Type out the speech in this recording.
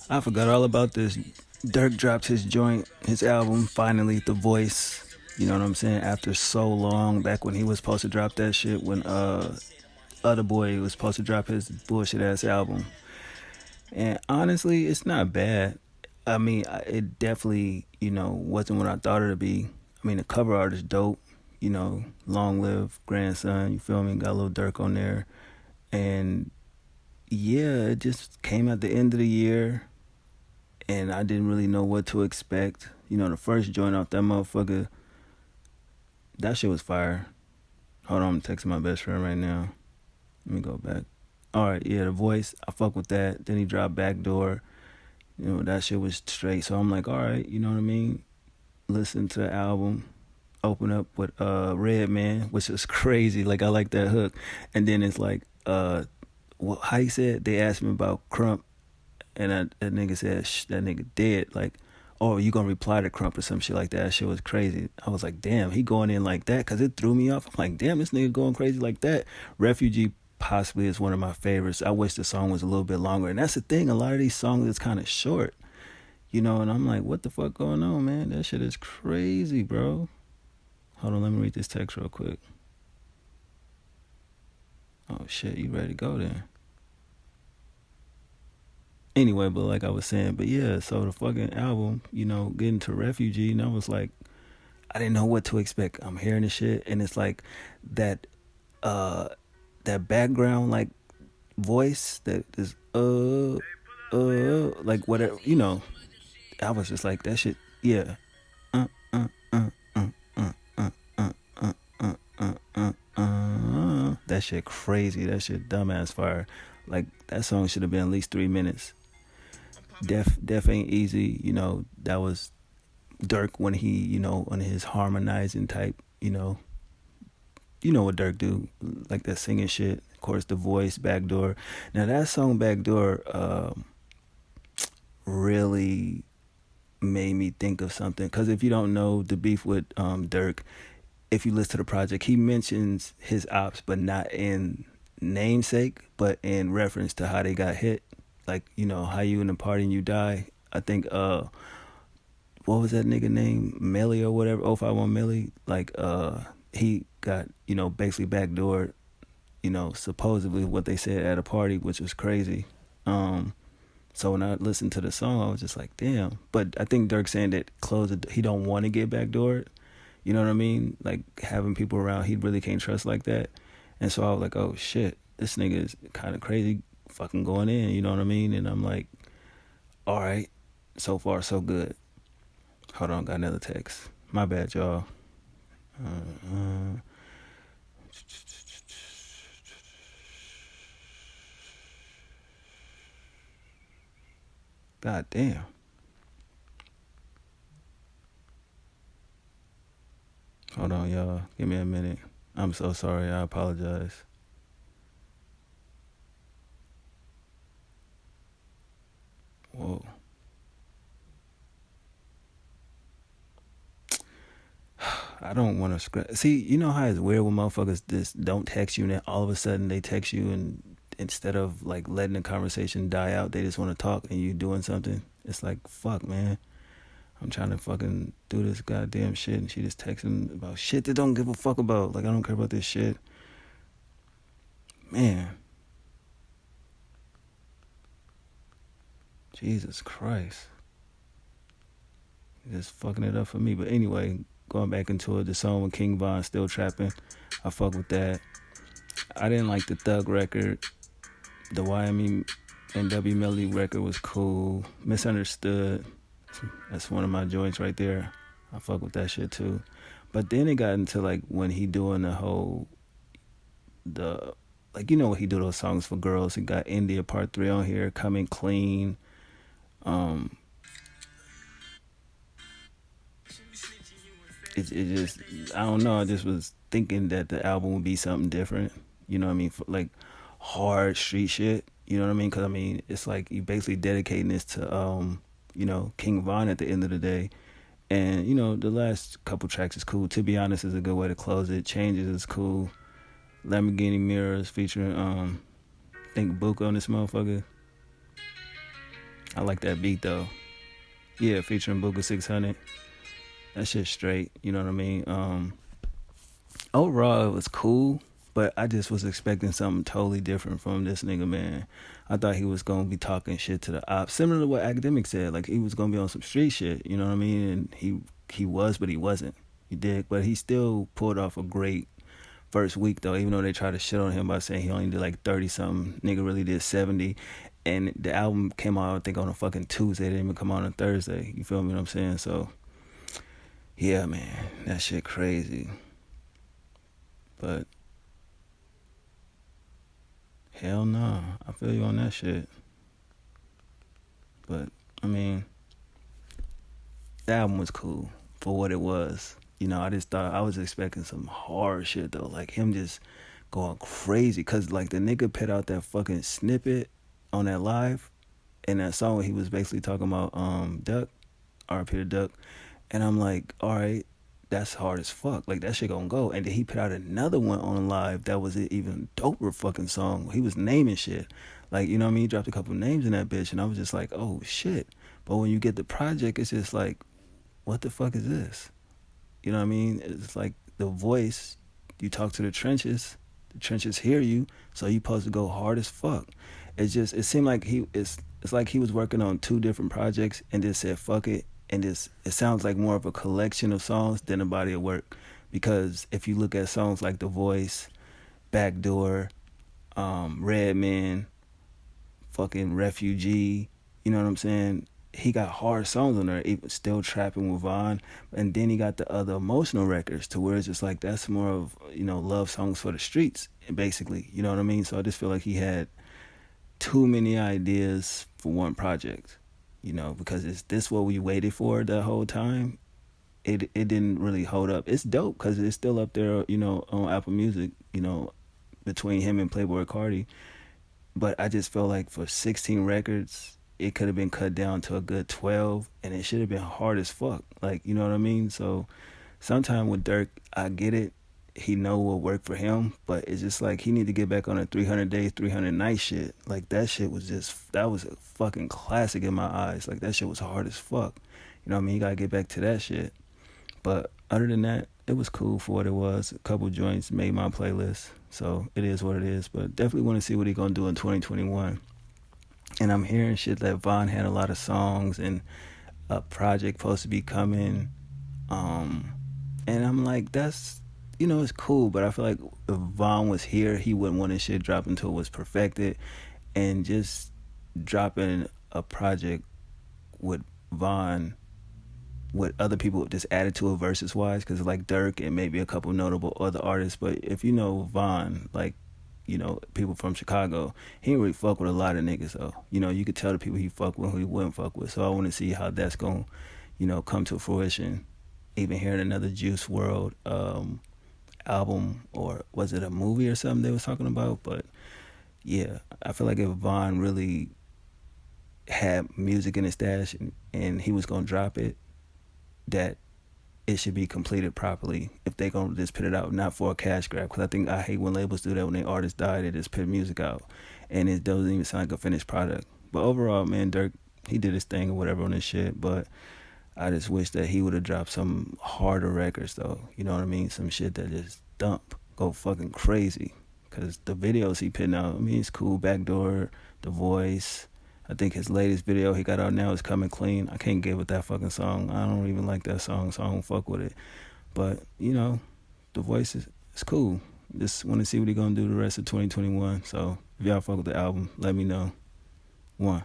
I forgot all about this. Dirk dropped his joint, his album, finally, The Voice. You know what I'm saying? After so long, back when he was supposed to drop that shit, when Other Boy was supposed to drop his bullshit ass album. And honestly, it's not bad. I mean, it definitely, wasn't what I thought it would be. I mean, the cover art is dope. Long live grandson. You feel me? Got a little Dirk on there, and yeah, it just came at the end of the year, and I didn't really know what to expect. The first joint off that motherfucker, that shit was fire. Hold on, I'm texting my best friend right now. Let me go back. All right, yeah, The Voice, I fuck with that. Then he dropped Backdoor. That shit was straight. So I'm like, all right, you know what I mean? Listen to the album. Open up with Red Man, which is crazy. Like, I like that hook. And then it's like, how he said, they asked me about Crump, and that nigga said, that nigga dead. Like, oh, you gonna reply to Crump or some shit like that? That shit was crazy. I was like, damn, he going in like that? Because it threw me off. I'm like, damn, this nigga going crazy like that. Refugee possibly is one of my favorites. I wish the song was a little bit longer. And that's the thing, a lot of these songs is kind of short. And I'm like, what the fuck going on, man? That shit is crazy, bro. Hold on, let me read this text real quick. Oh shit, you ready to go then? Anyway, but like I was saying, but yeah, so the fucking album, getting to Refugee, and I was like, I didn't know what to expect. I'm hearing this shit, and it's like that, that background like voice that is like whatever, I was just like that shit, yeah, uh, uh, uh, uh, uh, uh, uh, uh, uh, that shit crazy, that shit dumbass fire. Like that song should have been at least 3 minutes. Def ain't easy. That was Dirk when he, on his harmonizing type. What Dirk do, like that singing shit. Of course, The Voice, Backdoor. Now that song Backdoor really made me think of something. Because if you don't know the beef with Dirk, if you listen to the project, he mentions his ops, but not in namesake, but in reference to how they got hit. Like, how you in the party and you die. I think, what was that nigga name? Melly or whatever, 051 Melly. Like, he got, basically backdoored, supposedly what they said at a party, which was crazy. So when I listened to the song, I was just like, damn. But I think Dirk saying that he don't want to get backdoored. You know what I mean? Like, having people around he really can't trust like that. And so I was like, oh shit, this nigga is kind of crazy fucking going in, you know what I mean? And I'm like, all right, so far so good. Hold on, got another text. My bad, y'all. God damn. Hold on, y'all. Give me a minute. I'm so sorry. I apologize. Whoa. I don't want to scratch. See, you know how it's weird when motherfuckers just don't text you and then all of a sudden they text you, and instead of like letting the conversation die out, they just want to talk and you doing something. It's like, fuck, man. I'm trying to fucking do this goddamn shit, and she just texting about shit that don't give a fuck about. Like, I don't care about this shit. Man. Jesus Christ. Just fucking it up for me. But anyway, going back into it, the song with King Von, Still Trapping, I fuck with that. I didn't like the Thug record. The YME and W Melly record was cool. Misunderstood. That's one of my joints right there. I fuck with that shit too. But then it got into like when he doing like, what he do those songs for girls. He got India Part 3 on here, Coming Clean. It just, I don't know, I just was thinking that the album would be something different. You know what I mean? For like hard street shit. You know what I mean? Because I mean, it's like you basically dedicating this to, King Von at the end of the day. And, the last couple tracks is cool. To be honest, is a good way to close it. Changes is cool. Lamborghini Mirrors featuring, I think Book on this motherfucker. I like that beat though. Yeah, featuring Booga 600. That shit straight. You know what I mean? Overall, it was cool, but I just was expecting something totally different from this nigga, man. I thought he was gonna be talking shit to the ops, similar to what Academic said. Like he was gonna be on some street shit. You know what I mean? And he was, but he wasn't. He did, but he still pulled off a great first week though. Even though they tried to shit on him by saying he only did like 30 something, nigga really did 70. And the album came out I think on a fucking Tuesday. It didn't even come out on a Thursday. You feel me? What I'm saying? So yeah, man, that shit crazy. But hell no, I feel you on that shit. But I mean, the album was cool for what it was. You know, I just thought I was expecting some hard shit though, like him just going crazy. Cause like the nigga put out that fucking snippet on that live, and that song where he was basically talking about Duck, R.P. to Duck, and I'm like, all right, that's hard as fuck. Like that shit gonna go. And then he put out another one on live that was an even doper fucking song. He was naming shit. Like, you know what I mean? He dropped a couple names in that bitch and I was just like, oh shit. But when you get the project, it's just like, what the fuck is this? You know what I mean? It's like the voice, you talk to the trenches hear you, so you supposed to go hard as fuck. It seemed like it's like he was working on two different projects and just said fuck it, and it sounds like more of a collection of songs than a body of work. Because if you look at songs like The Voice, Backdoor, Redman, fucking Refugee, you know what I'm saying? He got hard songs on there, even still trapping with Vaughn, and then he got the other emotional records to where it's just like that's more of, you know, love songs for the streets, basically. You know what I mean? So I just feel like he had too many ideas for one project, you know, because is this what we waited for the whole time? It didn't really hold up. It's dope because it's still up there, you know, on Apple Music, you know, between him and Playboy Cardi. But I just felt like for 16 records, it could have been cut down to a good 12, and it should have been hard as fuck. Like, you know what I mean? So sometime with Durk, I get it. He know what worked for him, but it's just like he need to get back on a 300 days, 300 nights shit. Like that shit was that was a fucking classic in my eyes. Like that shit was hard as fuck. You know what I mean? You gotta get back to that shit. But other than that, it was cool for what it was. A couple joints made my playlist, so it is what it is. But definitely want to see what he gonna do in 2021. And I'm hearing shit that Vaughn had a lot of songs and a project supposed to be coming. And I'm like, that's, you know, it's cool, but I feel like if Vaughn was here, he wouldn't want his shit drop until it was perfected. And just dropping a project with Vaughn, with other people just added to it versus wise, because like Durk and maybe a couple notable other artists. But if you know Vaughn, like, you know, people from Chicago, he didn't really fuck with a lot of niggas though. You know, you could tell the people he fuck with who he wouldn't fuck with. So I want to see how that's going to, you know, come to fruition. Even hearing another Juice World album, or was it a movie or something they was talking about? But yeah, I feel like if Vaughn really had music in his stash and he was going to drop it, that it should be completed properly if they gonna just put it out, not for a cash grab. Because I hate when labels do that. When their artists die, they just put music out and it doesn't even sound like a finished product. But overall, man, Durk, he did his thing or whatever on this shit. But I just wish that he would have dropped some harder records though. You know what I mean? Some shit that just dump, go fucking crazy. Because the videos he putting out, I mean, it's cool. Backdoor, The Voice. I think his latest video he got out now is Coming Clean. I can't get with that fucking song. I don't even like that song, so I don't fuck with it. But, you know, The Voice is it's cool. Just want to see what he gonna do the rest of 2021. So if y'all fuck with the album, let me know. One.